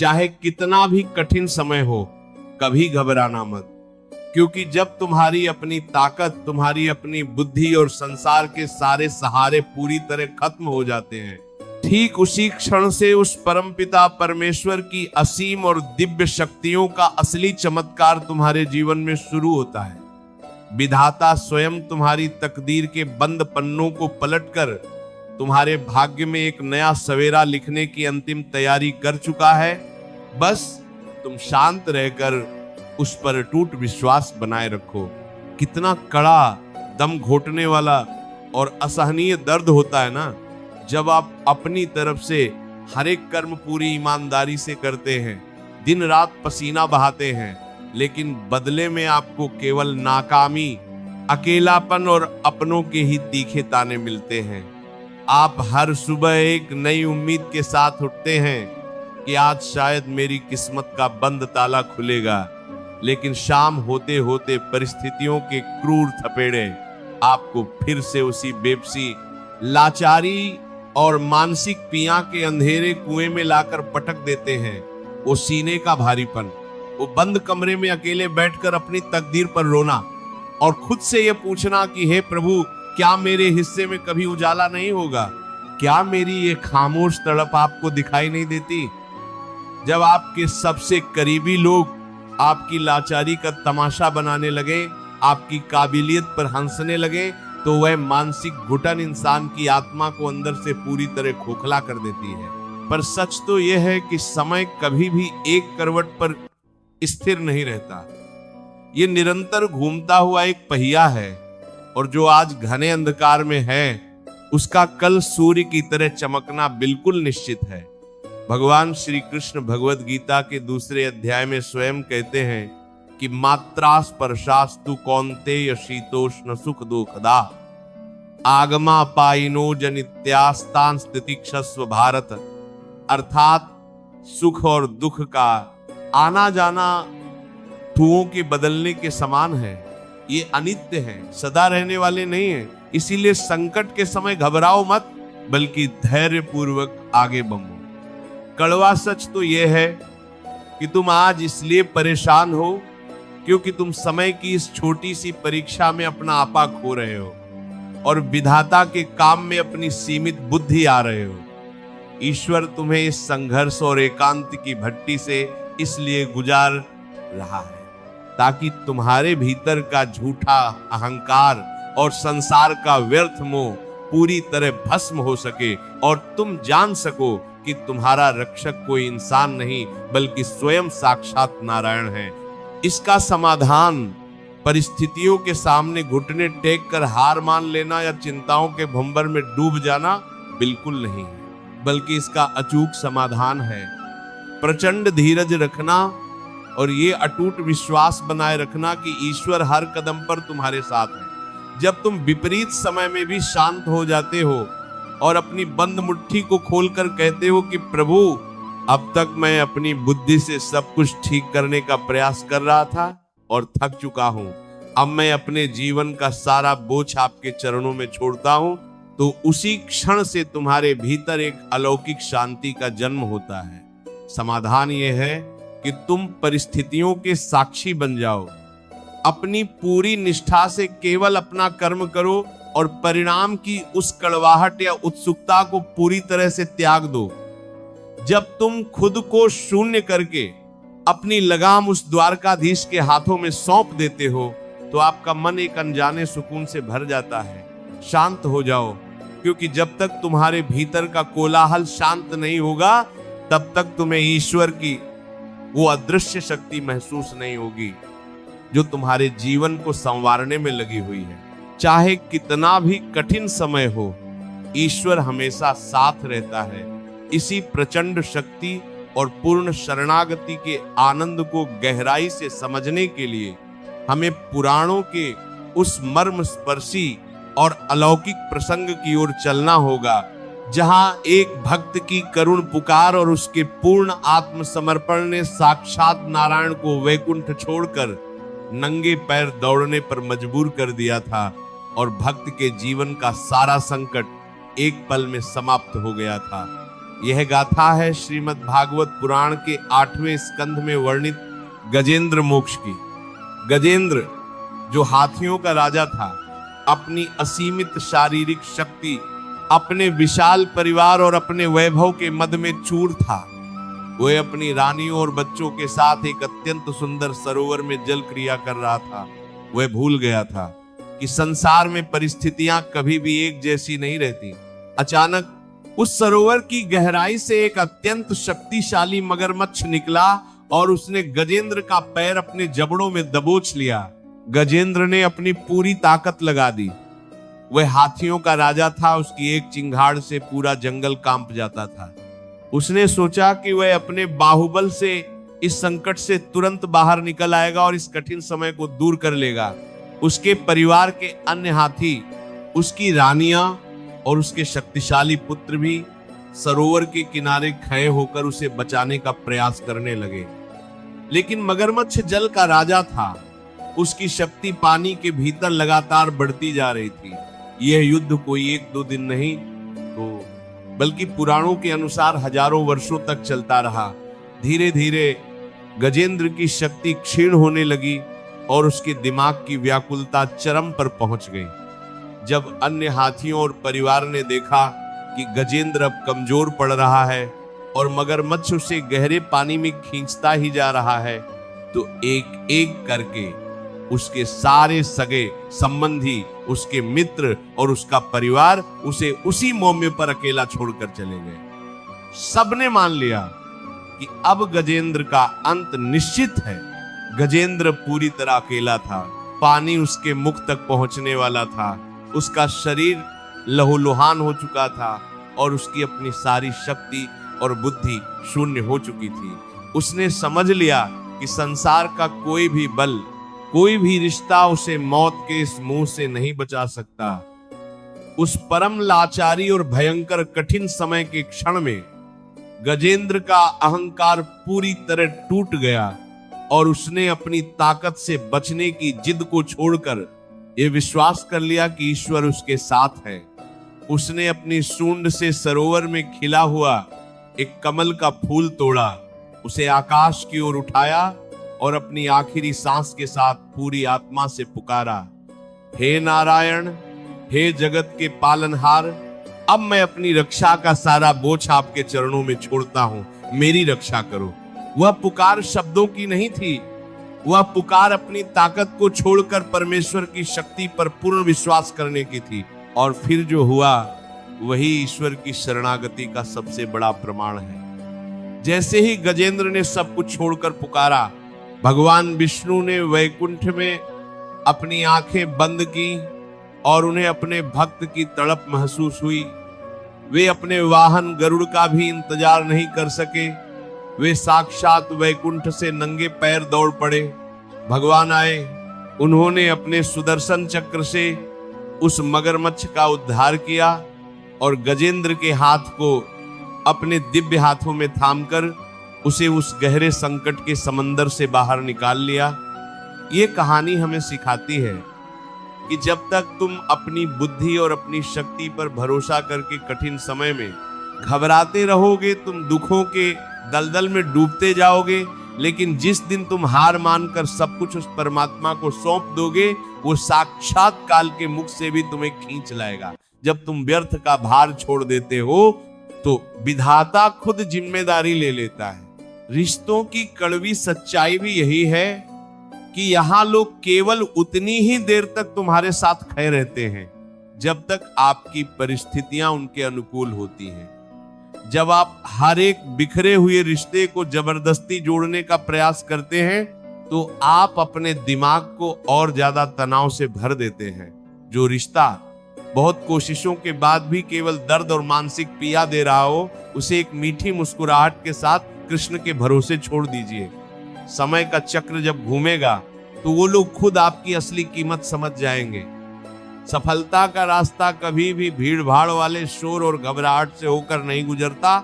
चाहे कितना भी कठिन समय हो, कभी घबराना मत, क्योंकि जब तुम्हारी अपनी ताकत, तुम्हारी अपनी बुद्धि और संसार के सारे सहारे पूरी तरह खत्म हो जाते हैं, ठीक उसी क्षण से उस परमपिता परमेश्वर की असीम और दिव्य शक्तियों का असली चमत्कार तुम्हारे जीवन में शुरू होता है। विधाता स्वयं तुम्हारी तकदीर के बंद पन्नों को पलटकर तुम्हारे भाग्य में एक नया सवेरा लिखने की अंतिम तैयारी कर चुका है। बस तुम शांत रहकर उस पर अटूट विश्वास बनाए रखो। कितना कड़ा, दम घोटने वाला और असहनीय दर्द होता है ना, जब आप अपनी तरफ से हर एक कर्म पूरी ईमानदारी से करते हैं, दिन रात पसीना बहाते हैं, लेकिन बदले में आपको केवल नाकामी, अकेलापन और अपनों के ही तीखे ताने मिलते हैं। आप हर सुबह एक नई उम्मीद के साथ उठते हैं कि आज शायद मेरी किस्मत का बंद ताला खुलेगा, लेकिन शाम होते होते परिस्थितियों के क्रूर थपेड़े आपको फिर से उसी बेबसी, लाचारी और मानसिक पिया के अंधेरे कुएं में लाकर पटक देते हैं। वो सीने का भारीपन, वो बंद कमरे में अकेले बैठकर अपनी तकदीर पर रोना और खुद से ये पूछना कि हे प्रभु, क्या मेरे हिस्से में कभी उजाला नहीं होगा? क्या मेरी ये खामोश तड़प आपको दिखाई नहीं देती? जब आपके सबसे करीबी लोग आपकी लाचारी का तमाशा बनाने लगे, आपकी काबिलियत पर हंसने लगे, तो वह मानसिक घुटन इंसान की आत्मा को अंदर से पूरी तरह खोखला कर देती है। पर सच तो यह है कि समय कभी भी एक करवट पर स्थिर नहीं रहता। ये निरंतर घूमता हुआ एक पहिया है, और जो आज घने अंधकार में है, उसका कल सूर्य की तरह चमकना बिल्कुल निश्चित है। भगवान श्री कृष्ण भगवद गीता के दूसरे अध्याय में स्वयं कहते हैं कि मात्रा स्पर्शास्तु कौन्तेय शीतोष्ण सुख दुखदा आगमा पाइनो जनित्यास्तान स्थितिक्षस्व भारत। अर्थात सुख और दुख का आना जाना ऋतुओं के बदलने के समान है। ये अनित्य हैं, सदा रहने वाले नहीं हैं। इसीलिए संकट के समय घबराओ मत, बल्कि धैर्य पूर्वक आगे बढ़ो। कड़वा सच तो यह है कि तुम आज इसलिए परेशान हो क्योंकि तुम समय की इस छोटी सी परीक्षा में अपना आपा खो रहे हो और विधाता के काम में अपनी सीमित बुद्धि आ रहे हो। ईश्वर तुम्हें इस संघर्ष और एकांत की भट्टी से इसलिए गुजार रहा है ताकि तुम्हारे भीतर का झूठा अहंकार और संसार का व्यर्थ मोह पूरी तरह भस्म हो सके और तुम जान सको कि तुम्हारा रक्षक कोई इंसान नहीं बल्कि स्वयं साक्षात नारायण है। इसका समाधान परिस्थितियों के सामने घुटने टेक कर हार मान लेना या चिंताओं के भंवर में डूब जाना बिल्कुल नहीं है, बल्कि इसका अचूक समाधान है प्रचंड धीरज रखना और ये अटूट विश्वास बनाए रखना कि ईश्वर हर कदम पर तुम्हारे साथ है। जब तुम विपरीत समय में भी शांत हो जाते हो और अपनी बंद मुट्ठी को खोलकर कहते हो कि प्रभु, अब तक मैं अपनी बुद्धि से सब कुछ ठीक करने का प्रयास कर रहा था और थक चुका हूं, अब मैं अपने जीवन का सारा बोझ आपके चरणों में छोड़ता हूं, तो उसी क्षण से तुम्हारे भीतर एक अलौकिक शांति का जन्म होता है। समाधान यह है कि तुम परिस्थितियों के साक्षी बन जाओ, अपनी पूरी निष्ठा से केवल अपना कर्म करो और परिणाम की उस कड़वाहट या उत्सुकता को पूरी तरह से त्याग दो। जब तुम खुद को शून्य करके अपनी लगाम उस द्वारकाधीश के हाथों में सौंप देते हो तो आपका मन एक अनजाने सुकून से भर जाता है। शांत हो जाओ, क्योंकि जब तक तुम्हारे भीतर का कोलाहल शांत नहीं होगा तब तक तुम्हें ईश्वर की वो अदृश्य शक्ति महसूस नहीं होगी जो तुम्हारे जीवन को संवारने में लगी हुई है। चाहे कितना भी कठिन समय हो, ईश्वर हमेशा साथ रहता है। इसी प्रचंड शक्ति और पूर्ण शरणागति के आनंद को गहराई से समझने के लिए हमें पुराणों के उस मर्म स्पर्शी और अलौकिक प्रसंग की ओर चलना होगा, जहां एक भक्त की करुण पुकार और उसके पूर्ण आत्मसमर्पण ने साक्षात नारायण को वैकुंठ छोड़कर नंगे पैर दौड़ने पर मजबूर कर दिया था और भक्त के जीवन का सारा संकट एक पल में समाप्त हो गया था। यह गाथा है श्रीमद् भागवत पुराण के 8वें स्कंध में वर्णित गजेंद्र मोक्ष की। गजेंद्र जो हाथियों का राजा था, अपनी असीमित शारीरिक शक्ति, अपने विशाल परिवार और अपने वैभव के मद में चूर था। वह अपनी रानियों और बच्चों के साथ एक अत्यंत सुंदर सरोवर में जल क्रिया कर रहा था। वह भूल गया था कि संसार में परिस्थितियां कभी भी एक जैसी नहीं रहती। अचानक उस सरोवर की गहराई से एक अत्यंत शक्तिशाली मगरमच्छ निकला और उसने गजेंद्र का पैर अपने जबड़ों में दबोच लिया। गजेंद्र ने अपनी पूरी ताकत लगा दी। वह हाथियों का राजा था, उसकी एक चिंगाड़ से पूरा जंगल कांप जाता था। उसने सोचा कि वह अपने बाहुबल से इस संकट से तुरंत बाहर निकल आएगा और इस कठिन समय को दूर कर लेगा। उसके परिवार के अन्य हाथी, उसकी रानियां और उसके शक्तिशाली पुत्र भी सरोवर के किनारे खड़े होकर उसे बचाने का प्रयास करने लगे। लेकिन मगरमच्छ जल का राजा था, उसकी शक्ति पानी के भीतर लगातार बढ़ती जा रही थी। यह युद्ध कोई 1-2 दिन नहीं तो बल्कि पुराणों के अनुसार हजारों वर्षों तक चलता रहा। धीरे धीरे गजेंद्र की शक्ति क्षीण होने लगी और उसके दिमाग की व्याकुलता चरम पर पहुंच गई। जब अन्य हाथियों और परिवार ने देखा कि गजेंद्र अब कमजोर पड़ रहा है और मगरमच्छ उसे गहरे पानी में खींचता ही जा रहा है, तो एक एक करके उसके सारे सगे संबंधी, उसके मित्र और उसका परिवार उसे उसी मोम्य पर अकेला छोड़कर चले गए। सबने मान लिया कि अब गजेंद्र का अंत निश्चित है। गजेंद्र पूरी तरह अकेला था। पानी उसके मुख तक पहुंचने वाला था। उसका शरीर लहूलुहान हो चुका था और उसकी अपनी सारी शक्ति और बुद्धि शून्य हो चुकी थी। उसने समझ लिया कि संसार का कोई भी बल, कोई भी रिश्ता उसे मौत के इस मुंह से नहीं बचा सकता। उस परम लाचारी और भयंकर कठिन समय के क्षण में गजेंद्र का अहंकार पूरी तरह टूट गया और उसने अपनी ताकत से बचने की जिद को छोड़कर यह विश्वास कर लिया कि ईश्वर उसके साथ है। उसने अपनी सूंड से सरोवर में खिला हुआ एक कमल का फूल तोड़ा, उसे आकाश की ओर उठाया और अपनी आखिरी सांस के साथ पूरी आत्मा से पुकारा, हे नारायण, हे जगत के पालनहार, अब मैं अपनी रक्षा का सारा बोझ आपके चरणों में छोड़ता हूं, मेरी रक्षा करो। वह पुकार शब्दों की नहीं थी, वह पुकार अपनी ताकत को छोड़कर परमेश्वर की शक्ति पर पूर्ण विश्वास करने की थी। और फिर जो हुआ वही ईश्वर की शरणागति का सबसे बड़ा प्रमाण है। जैसे ही गजेंद्र ने सब कुछ छोड़कर पुकारा, भगवान विष्णु ने वैकुंठ में अपनी आंखें बंद की और उन्हें अपने भक्त की तड़प महसूस हुई। वे अपने वाहन गरुड़ का भी इंतजार नहीं कर सके। वे साक्षात वैकुंठ से नंगे पैर दौड़ पड़े। भगवान आए, उन्होंने अपने सुदर्शन चक्र से उस मगरमच्छ का उद्धार किया और गजेंद्र के हाथ को अपने दिव्य हाथों में थामकर उसे उस गहरे संकट के समंदर से बाहर निकाल लिया। ये कहानी हमें सिखाती है कि जब तक तुम अपनी बुद्धि और अपनी शक्ति पर भरोसा करके कठिन समय में घबराते रहोगे, तुम दुखों के दलदल में डूबते जाओगे। लेकिन जिस दिन तुम हार मानकर सब कुछ उस परमात्मा को सौंप दोगे, वो साक्षात काल के मुख से भी तुम्हें खींच लाएगा। जब तुम व्यर्थ का भार छोड़ देते हो तो विधाता खुद जिम्मेदारी ले लेता है। रिश्तों की कड़वी सच्चाई भी यही है कि यहाँ लोग केवल उतनी ही देर तक तुम्हारे साथ खड़े रहते हैं जब तक आपकी परिस्थितियां उनके अनुकूल होती हैं। जब आप हर एक बिखरे हुए रिश्ते को जबरदस्ती जोड़ने का प्रयास करते हैं तो आप अपने दिमाग को और ज्यादा तनाव से भर देते हैं। जो रिश्ता बहुत कोशिशों के बाद भी केवल दर्द और मानसिक पीड़ा दे रहा हो, उसे एक मीठी मुस्कुराहट के साथ कृष्ण के भरोसे छोड़ दीजिए। समय का चक्र जब घूमेगा तो वो लोग खुद आपकी असली कीमत समझ जाएंगे। सफलता का रास्ता कभी भी भीड़ भाड़ वाले शोर और घबराहट से होकर नहीं गुजरता।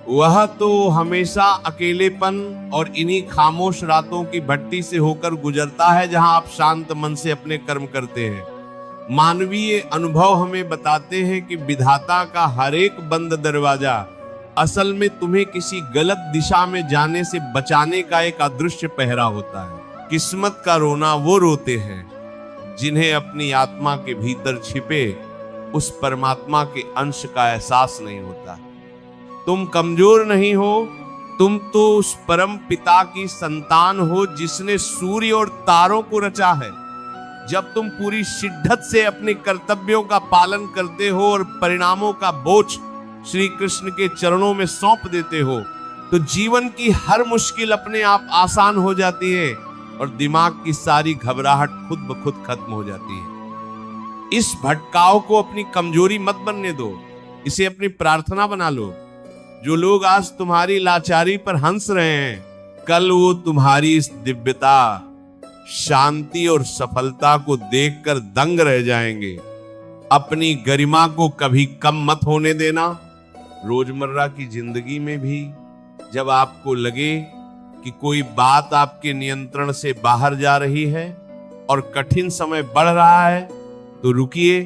वह तो हमेशा अकेलेपन और इन्हीं खामोश रातों की भट्टी से होकर गुजरता है जहां आप शांत मन से अपने कर्म करते हैं। मानवीय अनुभव हमें बताते हैं कि विधाता का हर एक बंद दरवाजा असल में तुम्हें किसी गलत दिशा में जाने से बचाने का एक अदृश्य पहरा होता है। किस्मत का रोना वो रोते हैं जिन्हें अपनी आत्मा के भीतर छिपे उस परमात्मा के अंश का एहसास नहीं होता। तुम कमजोर नहीं हो, तुम तो उस परम पिता की संतान हो जिसने सूर्य और तारों को रचा है। जब तुम पूरी शिद्दत से अपने कर्तव्यों का पालन करते हो और परिणामों का बोझ श्री कृष्ण के चरणों में सौंप देते हो, तो जीवन की हर मुश्किल अपने आप आसान हो जाती है और दिमाग की सारी घबराहट खुद ब खुद खत्म हो जाती है। इस भटकाव को अपनी कमजोरी मत बनने दो, इसे अपनी प्रार्थना बना लो। जो लोग आज तुम्हारी लाचारी पर हंस रहे हैं, कल वो तुम्हारी इस दिव्यता, शांति और सफलता को देखकर दंग रह जाएंगे। अपनी गरिमा को कभी कम मत होने देना। रोजमर्रा की जिंदगी में भी जब आपको लगे कि कोई बात आपके नियंत्रण से बाहर जा रही है और कठिन समय बढ़ रहा है, तो रुकिए,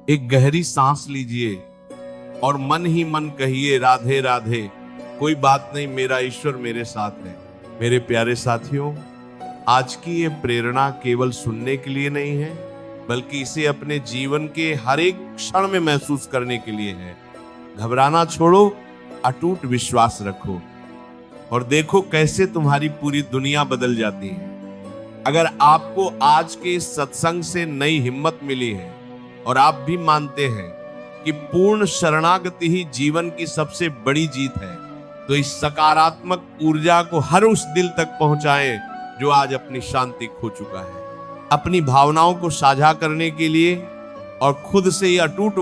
एक गहरी सांस लीजिए और मन ही मन कहिए, राधे राधे, कोई बात नहीं, मेरा ईश्वर मेरे साथ है। मेरे प्यारे साथियों, आज की ये प्रेरणा केवल सुनने के लिए नहीं है, बल्कि इसे अपने जीवन के हर एक क्षण में महसूस करने के लिए है। घबराना छोड़ो, अटूट विश्वास रखो और देखो कैसे तुम्हारी पूरी दुनिया बदल जाती है। अगर आपको आज के इस सत्संग से नई हिम्मत मिली है और आप भी मानते हैं कि पूर्ण शरणागति ही जीवन की सबसे बड़ी जीत है, तो इस सकारात्मक ऊर्जा को हर उस दिल तक पहुंचाएं जो आज अपनी शांति खो चुका है। अपनी भावनाओं को साझा करने के लिए और खुद से ये अटूट